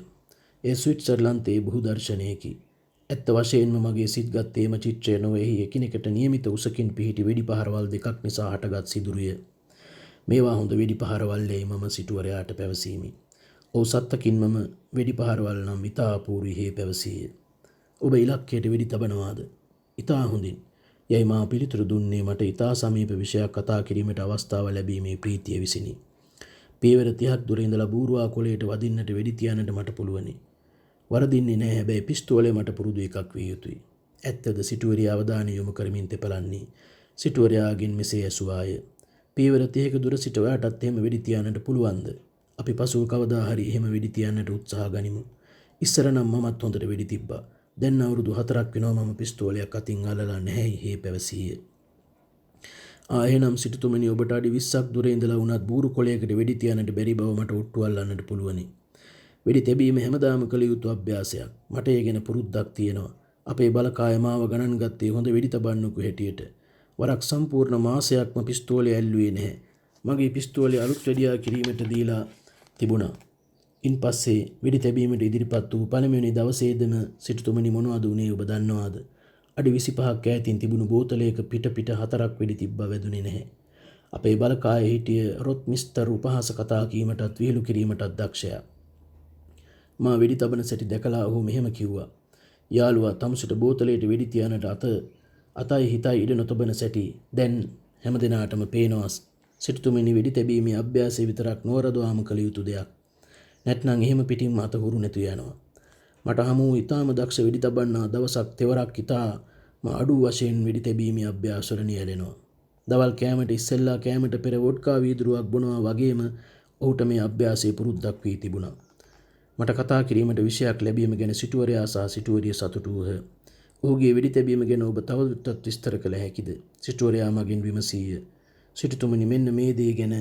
ඒ ස්විට්සර්ලන්තයේ බහුදර්ශනයකි. ඇත්ත වශයෙන්ම මගේ සිත් ගත්තේම චිත්‍රය නොවේහි එකිනෙකට නියමිත උසකින් පිහිටි වෙඩි පහරවල් දෙකක් නිසා හටගත් සිදුරුය. මේවා හොඳ වෙඩි පහරවල්යයි මම සිටුවරයාට පැවසීමි. ඔහු සත්තකින් මම වෙඩි පහරවල් නම් ඉතා අපූර්වී හේ පැවසීය. ඔබ ඉලක්කයට වෙඩි තබනවාද? ඉතා හොඳින්. යයි මා පිළිතුරු දුන්නේ මට ඉතා සමීප විෂයක් කතා කිරීමට අවස්ථාව ලැබීමේ ප්‍රීතිය විසිනි. පියවර 30ක් දුර ඉඳලා බූරුවා කොළයට වදින්නට වෙඩි තියන්නට මට පුළුවනි. වරදින්නේ නැහැ. හැබැයි පිස්තෝලේ මට පුරුදු එකක් විය යුතුයි. ඇත්තද? සිටුවරිය අවධානය යොමු කරමින් තෙපලන්නේ. සිටුවරයාගෙන් මෙසේ ඇසුවාය. පියවර 30ක දුර සිට ඔයාටත් එහෙම වෙඩි තියන්නට පුළුවන්ද? අපි පසුව කවදා හරි එහෙම වෙඩි තියන්නට උත්සාහ ගනිමු. ඉස්සර නම් මමත් හොඳට වෙඩි තිබ්බා. දැන් අවුරුදු 4ක් වෙනවා මම පිස්තෝලයක් අතින් අල්ලලා නැහැයි හේ පැවසීය. එහෙනම් සිටුතුමනි ඔබට අඩි 20ක් දුර ඉඳලා වුණත් බూరు කොළයකට වෙඩි තියන්නට බැරි බව මට ඔට්ටු අල්ලන්නට පුළුවනි. වෙඩි තැබීම හැමදාම කළ යුතු අභ්‍යාසයක්. මට ඒ ගැන පුරුද්දක් තියෙනවා. අපේ බලකාය මාව ගණන් ගත්තේ හොඳ වෙඩි තබන්නෙකු හැටියට. වරක් සම්පූර්ණ මාසයක්ම පිස්තෝලේ ඇල්ලුවේ නැහැ. මගේ පිස්තෝලේ අලුත් වැඩියා කිරීමට දීලා තිබුණා. ඉන්පස්සේ වෙඩි තැබීමට ඉදිරිපත් වූ පළමුවෙනි දවසේදම සිටුතුමනි මොනවද වුනේ ඔබ දන්නවාද? අඩි 25ක් ඈතින් තිබුණු බෝතලයක පිට 4ක් වෙඩි තිබ්බා වැදුනේ නැහැ. අපේ බලකායේ හිටිය රොත් මිස්ටර් උපහාස කතා කීමටත් විහිළු කිරීමටත් දක්ෂයා. මා වෙඩි තබන සැටි දැකලා ඔහු මෙහෙම කිව්වා. යාළුවා තමුසට බෝතලයට වෙඩි තියනට අතයි හිතයි ඉඩ නොතබන සැටි දැන් හැමදෙනාටම පේනවා. සිටුතුමනි වෙඩි තැබීමේ අභ්‍යාසය විතරක් නොවරදවාම කළ යුතු දෙයක්. නැත්නම් එහෙම පිටින්ම අත හුරු නැතු යනවා. මට හමු වූ ඊටාම දක්ෂ වෙඩි තබන්නා දවසක් තෙවරක් ඊටාම අඩු වශයෙන් වෙඩි තැබීමේ අභ්‍යාසවල නියැලෙනවා. දවල් කෑමට ඉස්සෙල්ලා කෑමට පෙර වොඩ්කා වීදුරුවක් බොනවා වගේම ඔහුට මේ අභ්‍යාසයේ පුරුද්දක් වී තිබුණා. මට කතා කිරීමට විෂයක් ලැබීම ගැන සිටුවරයා සහ සිටුවරිය සතුටු වූහ. ඔහුගේ වෙඩි තැබීම ගැන ඔබ තවදුරටත් විස්තර කළ හැකිද? සිටුවරයා මගෙන් විමසීය. සිටුතුමනි මෙන්න මේ දේ ගැන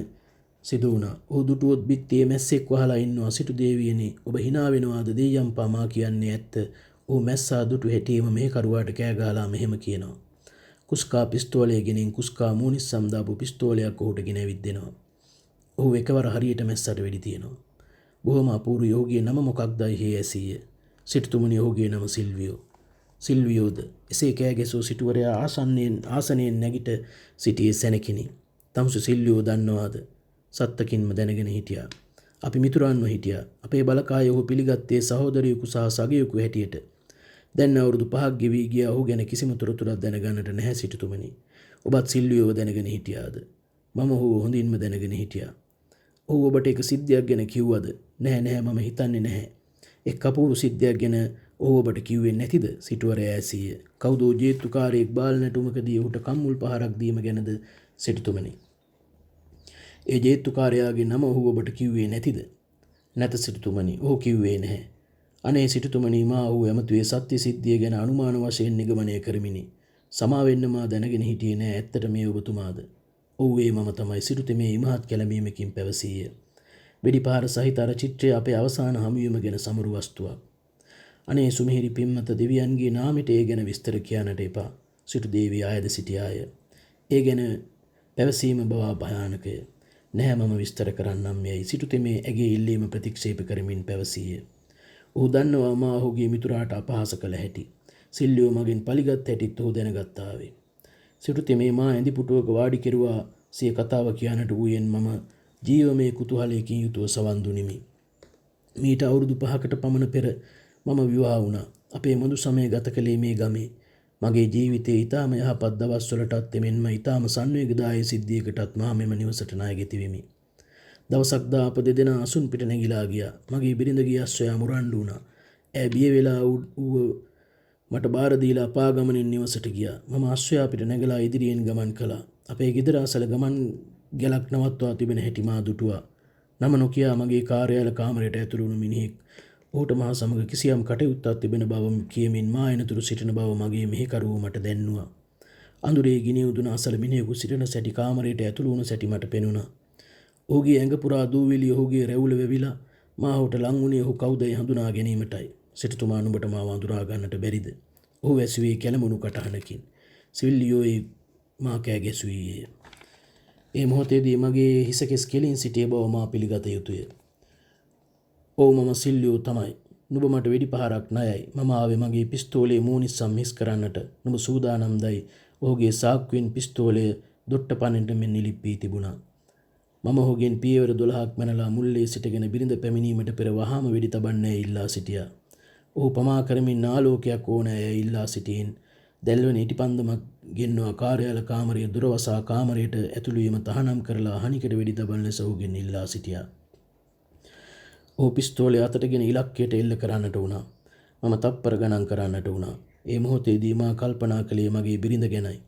සිදු වුණා. ඔහු දුටුවොත් බිත්තියේ මැස්සෙක් වහලා ඉන්නවා. සිටු දේවියනි ඔබ hina වෙනවාද දෙයියම්පා මා කියන්නේ ඇත්ත. ඔහු මැස්සා දුටු හැටිම මේ කරුවාට කෑ ගහලා මෙහෙම කියනවා. කුස්කා පිස්තෝලය ගෙනින් කුස්කා මූනිස්සම් දාපු පිස්තෝලයක් ඔහුට ගෙන ඇවිත් දෙනවා. ඔහු එකවර හරියට මැස්සට වෙඩි තියනවා. බොහොම අපූර්ව යෝගියේ නම මොකක්දයි හේ ඇසීය. සිටුතුමනි ඔහුගේ නම සිල්වියෝ. සිල්වියෝද එසේ කෑ ගැසූ සිටුවරයා ආසනයෙන් නැගිට සිටියේ සැනකිනි. තමුසු සිල්වියෝ දන්නවාද? සත්තකින්ම දැනගෙන හිටියා. අපි මිතුරන්ව හිටියා. අපේ බලකාය ඔහු පිළිගත්තේ සහෝදරියෙකු සහ සගයෙකු හැටියට. දැන් අවුරුදු 5ක් ගෙවි ගියා. ඔහු ගැන කිසිම තොරතුරක් දැනගන්නට නැහැ සිටුතුමනි. ඔබත් සිල්වියෝව දැනගෙන හිටියාද? මම ඔහුව හොඳින්ම දැනගෙන හිටියා. ඔහු ඔබට එක සිද්ධියක් ගැන කිව්වද? නැහැ මම හිතන්නේ නැහැ. එක් අපූර්ව සිද්ධියක් ගැන ඔහු ඔබට කිව්වේ නැතිද? සිටුවරයා ඇසීය. කවුද ජේත්තුකාරයෙක් බාල නැටුමකදී ඔහුට කම්මුල් පහරක් දීම ගැනද සිටුතුමනි? ඒ ජේත්තුකාරයාගේ නම ඔහු ඔබට කිව්වේ නැතිද? නැත සිටුතුමනි. ඔහු කිව්වේ නැහැ. අනේ සිටුතුමනි මා ඔහු ඇමතුවේ සත්‍ය සිද්ධිය ගැන අනුමාන වශයෙන් නිගමනය කරමිනි. සමාවෙන්න මා දැනගෙන හිටියේ නෑ. ඇත්තට මේ ඔබතුමාද? ඔව් ඒ මම තමයි. සිටුතෙමේ ඉමහත් කැළඹීමකින් පැවසීය. වෙඩිපාර සහිත අර චිත්‍රය අපේ අවසාන හමුවීම ගැන සමරු වස්තුවක්. අනේ සුමිහිරි පින්මත දෙවියන්ගේ නාමයට ඒ ගැන විස්තර කියන්නට එපා. සිටු දේවිය ආයද සිටියාය. ඒ ගැන පැවසීම බව භයානකය. නැහැ මම විස්තර කරන්නම් යයි සිටුතෙමේ ඇගේ ඉල්ලීම ප්‍රතික්ෂේප කරමින් පැවසීය. ඔහු දන්නවා මා ඔහුගේ මිතුරාට අපහාස කළ හැටි. සිල්ලියෝ මගෙන් පලිගත් හැටිත් ඔහු දැනගත්තාවේ. සිටුතෙමේ මා ඇඳි පුටුවක වාඩි කෙරුවා සිය කතාව කියන්නට වූයෙන් මම ජීවමය කුතුහලයකින් යුතුව සවන් දුනිමි. මීට අවුරුදු 5කට පමණ පෙර මම විවාහ වුණා. අපේ මුදු සමය ගත කළේ මේ ගමේ. මගේ ජීවිතයේ ඊටම යහපත් දවස්වලටත් එමෙන්ම ඊටම සංවේගදායී සිද්ධියකටත් මා මෙම නිවසට ණය ගෙතිවෙමි. දවසක් දා අප දෙදෙනා අසුන් පිට නැගිලා ගියා. මගේ බිරිඳගේ අස්සයා මුරණ්ඩු වුණා. ඈ බිය වෙලා මට බාර දීලා පාගමනින් නිවසට ගියා. මම අස්සයා පිට නැගලා ඉදිරියෙන් ගමන් කළා. අපේ ගෙදර අසල ගමන් ගැලක් නවත්වා තිබෙන හැටි මා දුටුවා. නම නොකියා මගේ කාර්යාල කාමරයට ඇතුළු වුණු මිනිහෙක් ඔහුට මා සමග කිසියම් කටයුත්තක් තිබෙන බව කියමින් මා එනතුරු සිටින බව මගේ මෙහෙකරුවෝ මට දැන්නුවා. අඳුරේ ගිනි උදුන අසල මිනිහෙකු සිටින සැටි කාමරයට ඇතුළු වුණු සැටි මට පෙනුණා. ඔහුගේ ඇඟ පුරා දූවිලි ඔහුගේ රැවුල වෙවිලා මා ඔහුට ලං වුණේ ඔහු කවුදයි හඳුනා ගැනීමටයි. සිටුතුමා නුඹට මාව අඳුරා ගන්නට බැරිද? ඔහු ඇසුවේ කැළඹුණු කටහඬකින්. සිල්ලියෝයි මා කෑ ගැසුවේය. ඒ මොහොතේදී මගේ හිස කෙස් කෙලින් සිටිය බව මා පිළිගත යුතුය. ඔව් මම සිල්ලියෝ තමයි. නුඹ මට වෙඩි පහරක් ණයයි. මම ආවේ මගේ පිස්තෝලේ මූනිස්සම් මිස් කරන්නට. නුඹ සූදානම්දයි. ඔහුගේ සාක්කුවෙන් පිස්තෝලය දොට්ට පනෙන්ට මෙන් නිලිප්පී තිබුණා. මම ඔහුගෙන් පියවර 12ක් මැනලා මුල්ලේ සිටගෙන බිරිඳ පැමිණීමට පෙර වහාම වෙඩි තබන්නේ ඉල්ලා සිටියා. ඔහු පමා කරමින් ආලෝකයක් ඕනෑ ඉල්ලා සිටින් දැල්වෙන ඉටිපන්දමක් ගෙන්වා කාර්යාල කාමරයේ දුරවසා කාමරයට ඇතුළු වීම තහනම් කරලා හනිකට වෙඩි තබන ලෙස ඔහුගෙන් ඉල්ලා සිටියා. ඔහු පිස්තෝලය අතටගෙන ඉලක්කයට එල්ල කරන්නට වුණා. මම තප්පර ගණන් කරන්නට වුණා. ඒ මොහොතේදී මා කල්පනා කළේ මගේ බිරිඳ ගැනයි.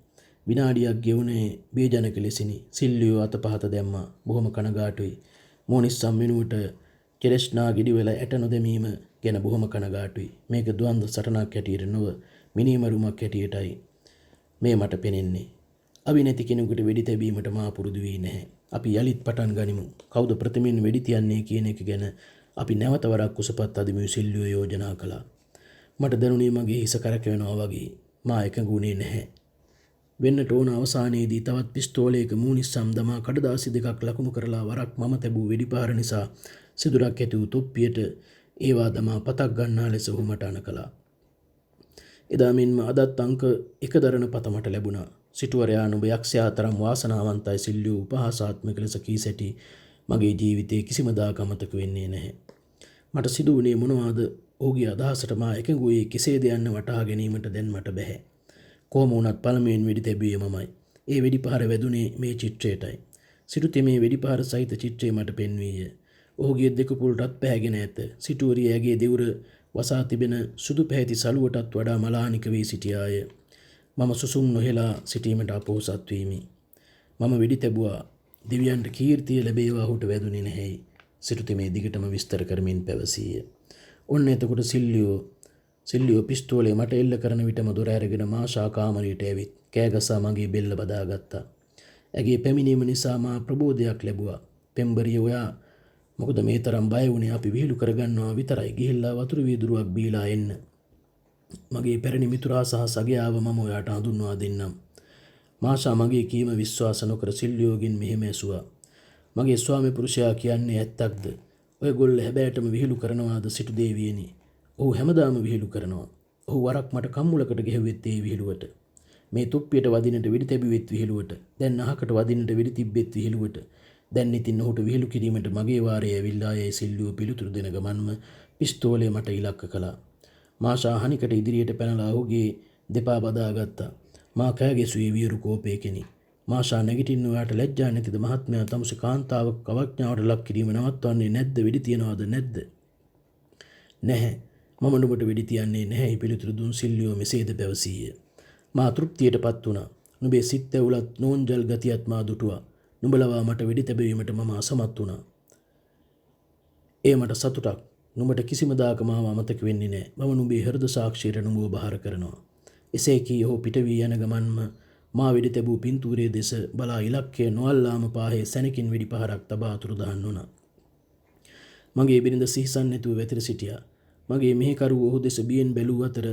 විනාඩියක් ගෙවුනේ බේජනක ලෙසිනි. සිල්ලියෝ අතපහත දැම්මා. බොහොම කනගාටුයි. මෝනිස්සම් වෙනුවට කෙලස්නා ගෙඩිවල ඇට නොදැමීම ගැන බොහොම කනගාටුයි. මේක ද්වන්ද සටනක් හැටියට නොව මිනිමරුමක් හැටියටයි මේ මට පෙනෙන්නේ. අපි නැති කෙනෙකුට වෙඩි තැබීමට මා පුරුදු වී නැහැ. අපි යලිත් පටන් ගනිමු. කවුද ප්‍රථමයෙන් වෙඩි තියන්නේ කියන එක ගැන අපි නැවත වරක් කුසපත් අදිමු සිල්ලියෝ යෝජනා කළා. මට දැනුනේ මගේ හිස කරකැවෙනවා වගේ. මා එකඟුනේ නැහැ. වෙන්නට ඕන අවසානයේදී තවත් පිස්තෝලයක මූනිස්සම් දමා කඩදාසි දෙකක් ලකුණු කරලා වරක් මම තැබූ වෙඩිපාර නිසා සිදුරක් ඇති වූ තොප්පියට ඒවා දමා පතක් ගන්නා ලෙස ඔහු මට අණ කළා. එදා මෙන්ම අදත් අංක 1 දරන පත මට ලැබුණා. සිටුවරයා නුඹ යක්ෂයා තරම් වාසනාවන්තයි සිල්ලියෝ උපහාසාත්මක ලෙස කී සැටි මගේ ජීවිතයේ කිසිම දාක අමතක වෙන්නේ නැහැ. මට සිදු වුණේ මොනවාද? ඔහුගේ අදහසට මා එකඟුවේ කෙසේද යන්න වටහා ගැනීමට දැන් මට බැහැ. කොහොම වුණත් පළමුවෙන් වෙඩි තැබුවේ මමයි. ඒ වෙඩිපහර වැදුනේ මේ චිත්‍රයටයි. සිටුතේ මේ වෙඩිපහර සහිත චිත්‍රය මට පෙන්වීය. ඔහුගේ දෙකපුල් රත් පැහැගෙන ඇත. සිටුවරිය ඇගේ දෙවුර වසා තිබෙන සුදු පැහැති සලුවටත් වඩා මලානික වී සිටියාය. මම සුසුම් නොහෙලා සිටීමට අපොහොසත් වීමි. මම වෙඩි තැබුවා. දෙවියන්ට කීර්තිය ලැබේවා ඔහුට වැදුනේ නැහැයි. සිටුතේ මේ දිගටම විස්තර කරමින් පැවසීය. ඔන්න එතකොට සිල්ලියෝ පිස්තෝලේ මට එල්ල කරන විටම දොර ඇරගෙන මාෂා කාමරයට ඇවිත් කෑගසා මගේ බෙල්ල බදාගත්තා. ඇගේ පැමිණීම නිසා මා ප්‍රබෝධයක් ලැබුවා. පෙම්බරිය ඔයා මොකද මේ තරම් බය වුණේ? අපි විහිළු කරගන්නවා විතරයි. ගිහිල්ලා වතුර වීදුරුවක් බීලා එන්න. මගේ පැරණි මිතුරා සහ සගයාව මම ඔයාට හඳුන්වා දෙන්නම්. මාෂා මගේ කීම විශ්වාස නොකර සිල්ලියෝගෙන් මෙහෙම ඇසුවා. මගේ ස්වාමි පුරුෂයා කියන්නේ ඇත්තක්ද? ඔය ගොල්ල හැබෑටම විහිළු කරනවාද සිටු දේවියනි? ඔහු හැමදාම විහිළු කරනවා. ඔහු වරක් මට කම්මුලකට ගෙහෙවෙත් ඒ විහිළුවට. මේ තුප්පියට වදිනට වෙඩි තැබුවෙත් විහිළුවට. දැන් අහකට වදිනට වෙඩි තිබ්බෙත් විහිළුවට. දැන් ඉතින් ඔහුට විහිළු කිරීමට මගේ වාරය ඇවිල්ලා යයි සිල්ලියෝ පිළිතුරු දෙන ගමන්ම පිස්තෝලය මට ඉලක්ක කළා. මාෂා හනිකට ඉදිරියට පැනලා ඔහුගේ දෙපා බදාගත්තා. මා කෑ ගැසුවේ වියරු කෝපයකිනි. මාෂා නැගිටින්න ඔයාට ලැජ්ජා නැතිද මහත්මයා? තමුසේ කාන්තාවක් අවඥාවට ලක් කිරීම නවත්වන්නේ නැද්ද? වෙඩි තියනවද නැද්ද? නැහැ. මම නුඹට වෙඩි තියන්නේ නැහැයි පිළිතුරු දුන් සිල්ලියෝ මෙසේද පැවසීය. මා තෘප්තියටපත් වුණා. නුඹේ සිත් ඇවුලත් නෝන්ජල් ගතියත් මා දුටුවා. නුඹලවා මට වෙඩි තැබීමට මම අසමත් වුණා. ඒ මට සතුටක්. නුඹට කිසිම දාක මාව අමතක වෙන්නේ නැහැ. මම නුඹේ හෘද සාක්ෂියට නුඹව බාර කරනවා. එසේ කී ඔහු පිට වී යන ගමන්ම මා වෙඩි තැබූ පින්තූරයේ දෙස බලා ඉලක්කය නොඅල්ලාම පාහේ සැනකින් වෙඩි පහරක් තබා අතුරුදහන් වුණා. මගේ බිරිඳ සිහිසන් නැතුව වැතිර සිටියා. මගේ මෙහෙකරු ඔහු දෙස බියෙන් බැලූ අතර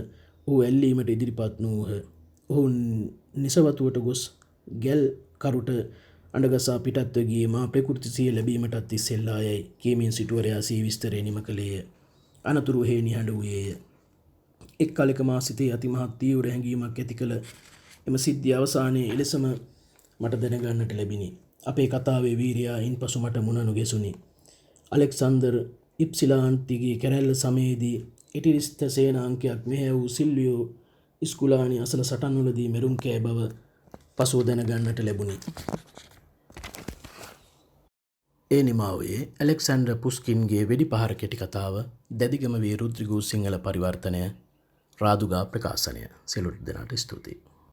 ඔහු ඇල්ලීමට ඉදිරිපත් නොවූහ. ඔහු නිසවතුවට ගොස් ගැල් කරුට අඬගසා පිටත්ව ගියේ මා ප්‍රකෘති සිය ලැබීමටත් ඉස්සෙල්ලා යයි කියමින් සිටුවරයා සී විස්තරේ නිම කළේය. අනතුරු හේ නිහඬ වූයේය. එක් කලක මා සිතේ අතිමහත් තීව්‍ර හැඟීමක් ඇති කළ එම සිද්ධිය අවසානයේ එලෙසම මට දැනගන්නට ලැබිණි. අපේ කතාවේ වීරයා ඉන්පසු මට මුණ නොගැසුනි. අලෙක්සාන්දර් ඉප්සිලාන්තිගේ කැරැල්ල සමයේදී ඉටිරිස්ත සේනාංකයක් මෙහැ වූ සිල්ලියෝ ඉස්කුලානි අසල සටන්වලදී මෙරුම් කෑ බව පසුව දැනගන්නට ලැබුණි. ඒ නිමාවේ ඇලෙක්සැන්ඩර් පුස්කින්ගේ වෙඩි පහර කෙටි කතාව දැදිගම වේ රුද්‍රිගූ සිංහල පරිවර්තනය රාදුගා ප්‍රකාශනය. සියලු දෙනාට ස්තුතියි.